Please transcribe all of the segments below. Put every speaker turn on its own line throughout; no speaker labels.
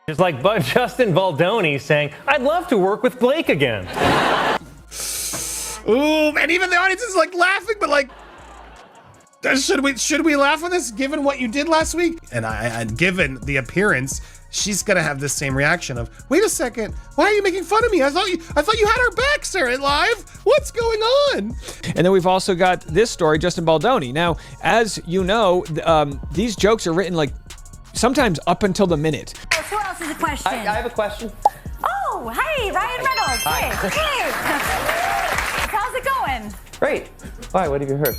It's like Justin Baldoni saying, "I'd love to work with Blake again."
Ooh, and even the audience is like laughing, but like, should we laugh at this given what you did last week? And given the appearance, she's gonna have this same reaction of, wait a second, why are you making fun of me? I thought you had our back, Sarah Live. What's going on?
And then we've also got this story, Justin Baldoni. Now, as you know, these jokes are written like sometimes up until the minute.
Who else has a question?
I have a question.
Oh, hey, Ryan Reynolds.
Hi.
Hey. How's it going?
Great. Why? What have you heard?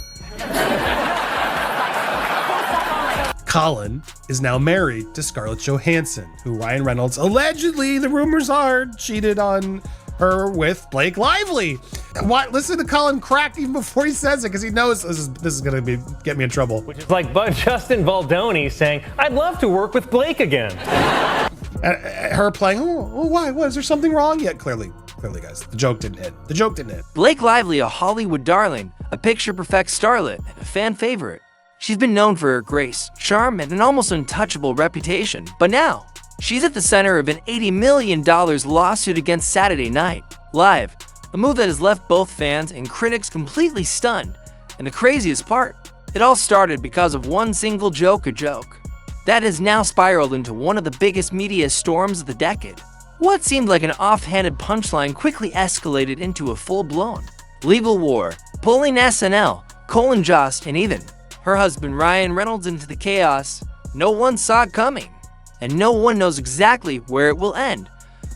Colin is now married to Scarlett Johansson, who Ryan Reynolds allegedly, the rumors are, cheated on her with Blake Lively. What? Listen to Colin crack even before he says it, because he knows this is going to get me in trouble.
Which is like Justin Baldoni saying, "I'd love to work with Blake again."
Her playing, why? What? Is there something wrong? Yeah, clearly, guys, the joke didn't hit.
Blake Lively, a Hollywood darling, a picture-perfect starlet, and a fan favorite. She's been known for her grace, charm, and an almost untouchable reputation. But now, she's at the center of an $80 million lawsuit against Saturday Night Live, a move that has left both fans and critics completely stunned. And the craziest part, it all started because of one single joke that has now spiraled into one of the biggest media storms of the decade. What seemed like an offhanded punchline quickly escalated into a full-blown legal war, pulling SNL, Colin Jost, and even her husband Ryan Reynolds into the chaos no one saw coming. And no one knows exactly where it will end.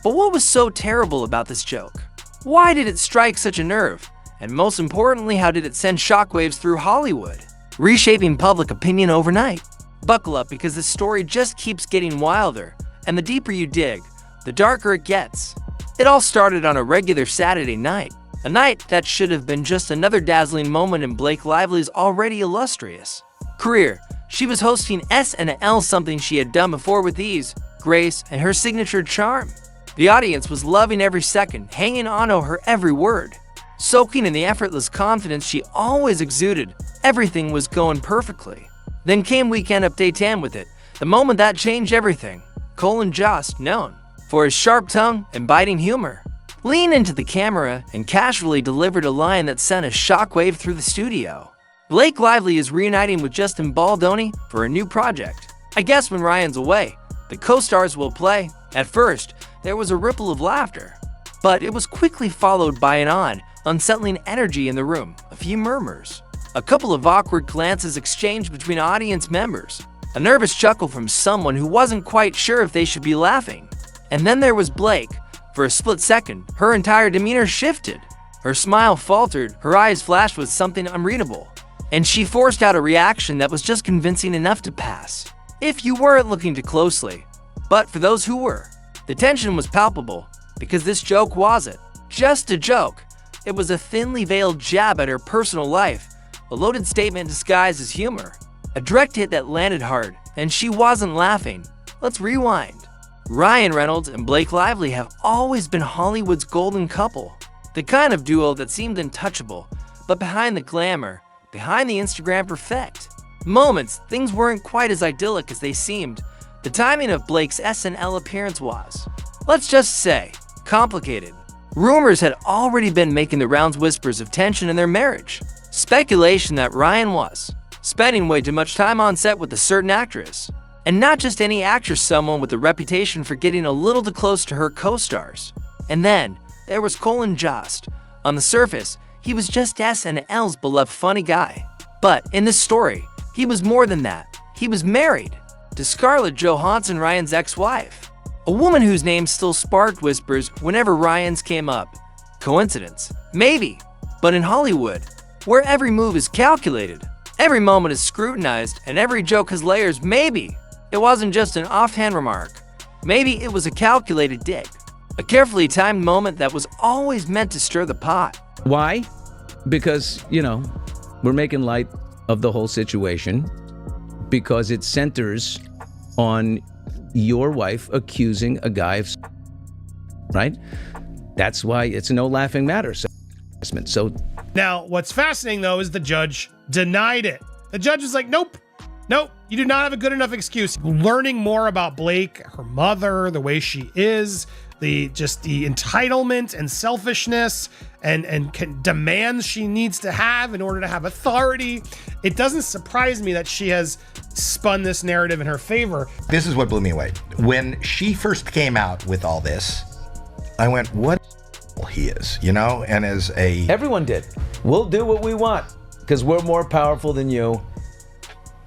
But what was so terrible about this joke? Why did it strike such a nerve? And most importantly, how did it send shockwaves through Hollywood, reshaping public opinion overnight? Buckle up, because the story just keeps getting wilder, and the deeper you dig, the darker it gets. It all started on a regular Saturday night, a night that should have been just another dazzling moment in Blake Lively's already illustrious career. She was hosting SNL, something she had done before with ease, grace, and her signature charm. The audience was loving every second, hanging on to her every word. Soaking in the effortless confidence she always exuded, everything was going perfectly. Then came Weekend Update 10 with it, the moment that changed everything. Colin Jost, known for his sharp tongue and biting humor, leaned into the camera and casually delivered a line that sent a shockwave through the studio. Blake Lively is reuniting with Justin Baldoni for a new project. I guess when Ryan's away, the co-stars will play. At first, there was a ripple of laughter, but it was quickly followed by an odd, unsettling energy in the room, a few murmurs, a couple of awkward glances exchanged between audience members, a nervous chuckle from someone who wasn't quite sure if they should be laughing. And then there was Blake. For a split second, her entire demeanor shifted. Her smile faltered, her eyes flashed with something unreadable, and she forced out a reaction that was just convincing enough to pass, if you weren't looking too closely. But for those who were, the tension was palpable, because this joke wasn't just a joke. It was a thinly veiled jab at her personal life, a loaded statement disguised as humor, a direct hit that landed hard, and she wasn't laughing. Let's rewind. Ryan Reynolds and Blake Lively have always been Hollywood's golden couple, the kind of duo that seemed untouchable, but behind the glamour, behind the Instagram perfect moments, things weren't quite as idyllic as they seemed. The timing of Blake's SNL appearance was, let's just say, complicated. Rumors had already been making the rounds, whispers of tension in their marriage, speculation that Ryan was spending way too much time on set with a certain actress. And not just any actress, someone with a reputation for getting a little too close to her co-stars. And then, there was Colin Jost. On the surface, he was just SNL's beloved funny guy. But in this story, he was more than that. He was married to Scarlett Johansson, Ryan's ex-wife. A woman whose name still sparked whispers whenever Ryan's came up. Coincidence? Maybe. But in Hollywood, where every move is calculated, every moment is scrutinized, and every joke has layers, maybe it wasn't just an offhand remark. Maybe it was a calculated dig. A carefully timed moment that was always meant to stir the pot.
Why? Because, we're making light of the whole situation because it centers on your wife accusing a guy of, right? That's why it's no laughing matter. So
now, what's fascinating, though, is the judge denied it. The judge was like, nope, Nope, you do not have a good enough excuse. Learning more about Blake, her mother, the way she is, the entitlement and selfishness and demands she needs to have in order to have authority. It doesn't surprise me that she has spun this narrative in her favor.
This is what blew me away. When she first came out with all this, I went, what he is, you know? And as a...
Everyone did. We'll do what we want because we're more powerful than you.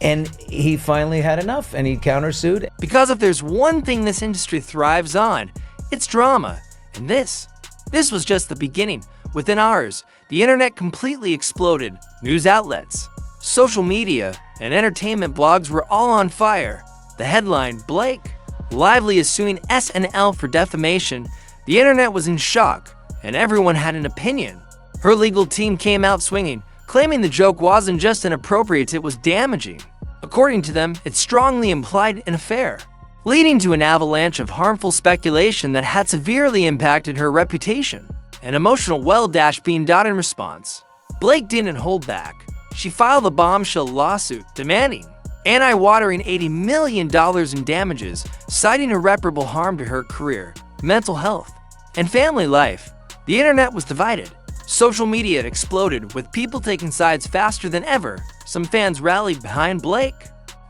And he finally had enough and he countersued.
Because if there's one thing this industry thrives on, it's drama. And this was just the beginning. Within hours, the internet completely exploded. News outlets, social media, and entertainment blogs were all on fire. The headline, Blake, lively is suing SNL for defamation. The internet was in shock, and everyone had an opinion. Her legal team came out swinging, claiming the joke wasn't just inappropriate, it was damaging. According to them, it strongly implied an affair, leading to an avalanche of harmful speculation that had severely impacted her reputation. An emotional well dash being done in response. Blake didn't hold back. She filed a bombshell lawsuit demanding an eye-watering $80 million in damages, citing irreparable harm to her career, mental health, and family life. The internet was divided. Social media had exploded, with people taking sides faster than ever. Some fans rallied behind Blake,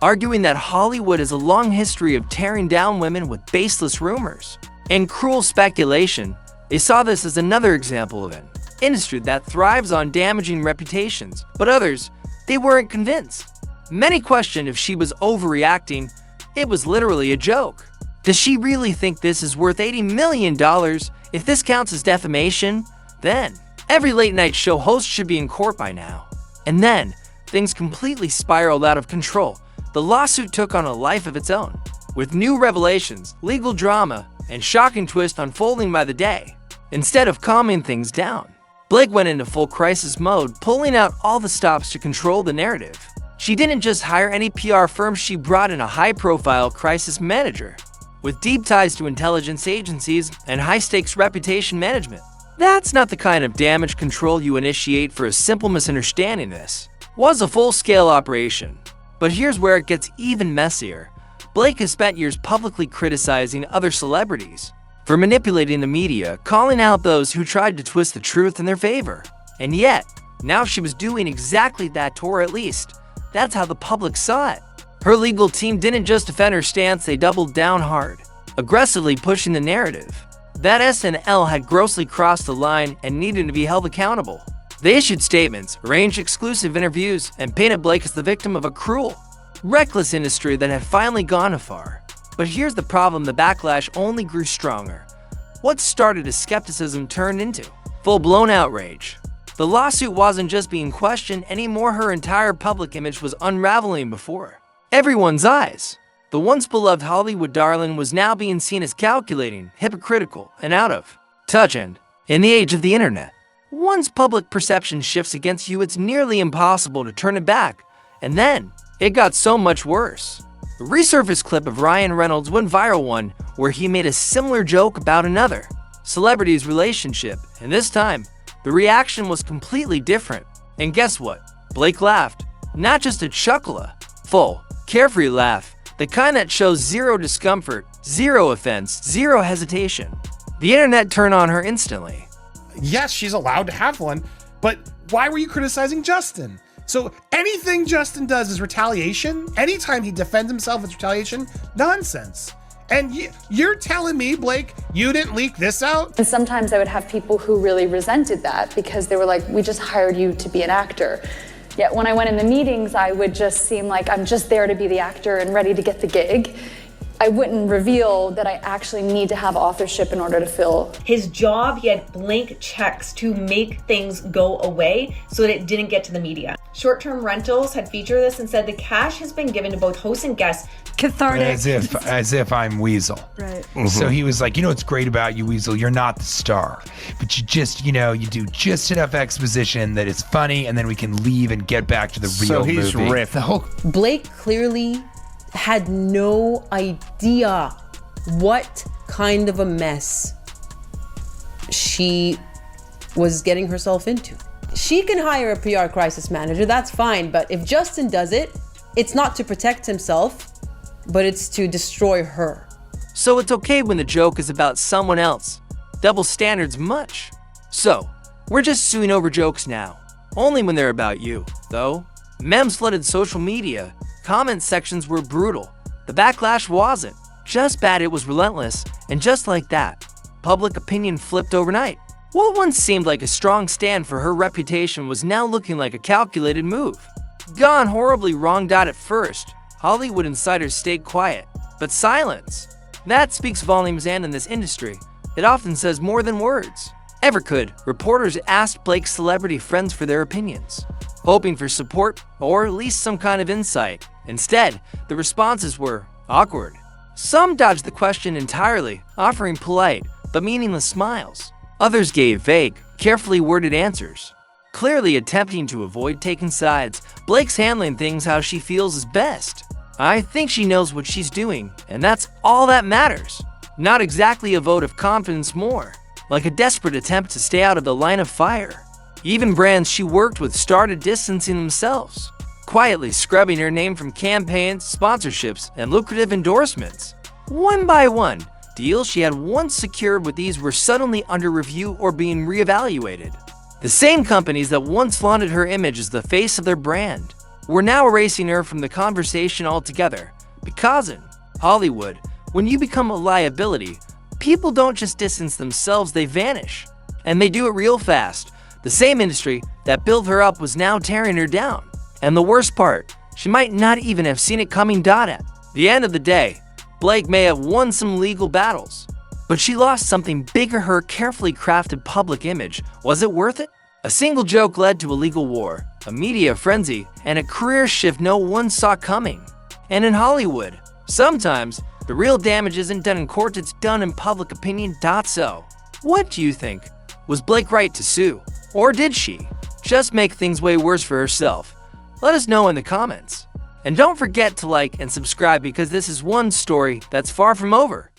arguing that Hollywood has a long history of tearing down women with baseless rumors and cruel speculation. They saw this as another example of an industry that thrives on damaging reputations, but others, they weren't convinced. Many questioned if she was overreacting. It was literally a joke. Does she really think this is worth $80 million? If this counts as defamation, then every late-night show host should be in court by now. And then, things completely spiraled out of control. The lawsuit took on a life of its own, with new revelations, legal drama, and shocking twists unfolding by the day. Instead of calming things down, Blake went into full crisis mode, pulling out all the stops to control the narrative. She didn't just hire any PR firm, she brought in a high-profile crisis manager with deep ties to intelligence agencies and high-stakes reputation management. That's not the kind of damage control you initiate for a simple misunderstanding. This was a full-scale operation. But here's where it gets even messier. Blake has spent years publicly criticizing other celebrities for manipulating the media, calling out those who tried to twist the truth in their favor. And yet, now she was doing exactly that, or at least, that's how the public saw it. Her legal team didn't just defend her stance, they doubled down hard, aggressively pushing the narrative that SNL had grossly crossed the line and needed to be held accountable. They issued statements, arranged exclusive interviews, and painted Blake as the victim of a cruel, reckless industry that had finally gone afar. But here's the problem, the backlash only grew stronger. What started as skepticism turned into full-blown outrage. The lawsuit wasn't just being questioned anymore, her entire public image was unraveling before everyone's eyes. The once beloved Hollywood darling was now being seen as calculating, hypocritical, and out of touch. And in the age of the internet, once public perception shifts against you, it's nearly impossible to turn it back. And then, it got so much worse. A resurfaced clip of Ryan Reynolds went viral, one where he made a similar joke about another celebrity's relationship, and this time, the reaction was completely different. And guess what? Blake laughed. Not just a chuckle, a full, carefree laugh, the kind that shows zero discomfort, zero offense, zero hesitation. The internet turned on her instantly.
Yes, she's allowed to have one, but why were you criticizing Justin? So anything Justin does is retaliation? Anytime he defends himself, it's retaliation? Nonsense. And you're telling me, Blake, you didn't leak this out?
And sometimes I would have people who really resented that because they were like, we just hired you to be an actor. Yet when I went in the meetings, I would just seem like I'm just there to be the actor and ready to get the gig. I wouldn't reveal that I actually need to have authorship in order to fill.
His job, he had blank checks to make things go away so that it didn't get to the media. Short-term rentals had featured this and said the cash has been given to both hosts and guests.
Cathartic.
As if I'm Weasel.
Right.
Mm-hmm. So he was like, you know what's great about you, Weasel? You're not the star. But you just, you do just enough exposition that it's funny, and then we can leave and get back to the real movie.
So he's riffed.
Blake clearly had no idea what kind of a mess she was getting herself into. She can hire a PR crisis manager, that's fine, but if Justin does it, it's not to protect himself, but it's to destroy her.
So it's okay when the joke is about someone else. Double standards much. So, we're just suing over jokes now. Only when they're about you, though. Memes flooded social media. Comment sections were brutal. The backlash wasn't. Just bad, it was relentless. And just like that, public opinion flipped overnight. What once seemed like a strong stand for her reputation was now looking like a calculated move. Gone horribly wrong. At first, Hollywood insiders stayed quiet. But silence. That speaks volumes, and in this industry, it often says more than words. Ever could, reporters asked Blake's celebrity friends for their opinions, hoping for support or at least some kind of insight. Instead, the responses were awkward. Some dodged the question entirely, offering polite but meaningless smiles. Others gave vague, carefully worded answers, clearly attempting to avoid taking sides. Blake's handling things how she feels is best. I think she knows what she's doing, and that's all that matters. Not exactly a vote of confidence, more like a desperate attempt to stay out of the line of fire. Even brands she worked with started distancing themselves, quietly scrubbing her name from campaigns, sponsorships, and lucrative endorsements. One by one, deals she had once secured with these were suddenly under review or being reevaluated. The same companies that once flaunted her image as the face of their brand were now erasing her from the conversation altogether. Because in Hollywood, when you become a liability, people don't just distance themselves, they vanish. And they do it real fast. The same industry that built her up was now tearing her down. And the worst part, she might not even have seen it coming. At the end of the day, Blake may have won some legal battles, but she lost something bigger: her carefully crafted public image. Was it worth it? A single joke led to a legal war, a media frenzy, and a career shift no one saw coming. And in Hollywood, sometimes the real damage isn't done in court, it's done in public opinion. So, what do you think? Was Blake right to sue? Or did she just make things way worse for herself? Let us know in the comments. And don't forget to like and subscribe, because this is one story that's far from over.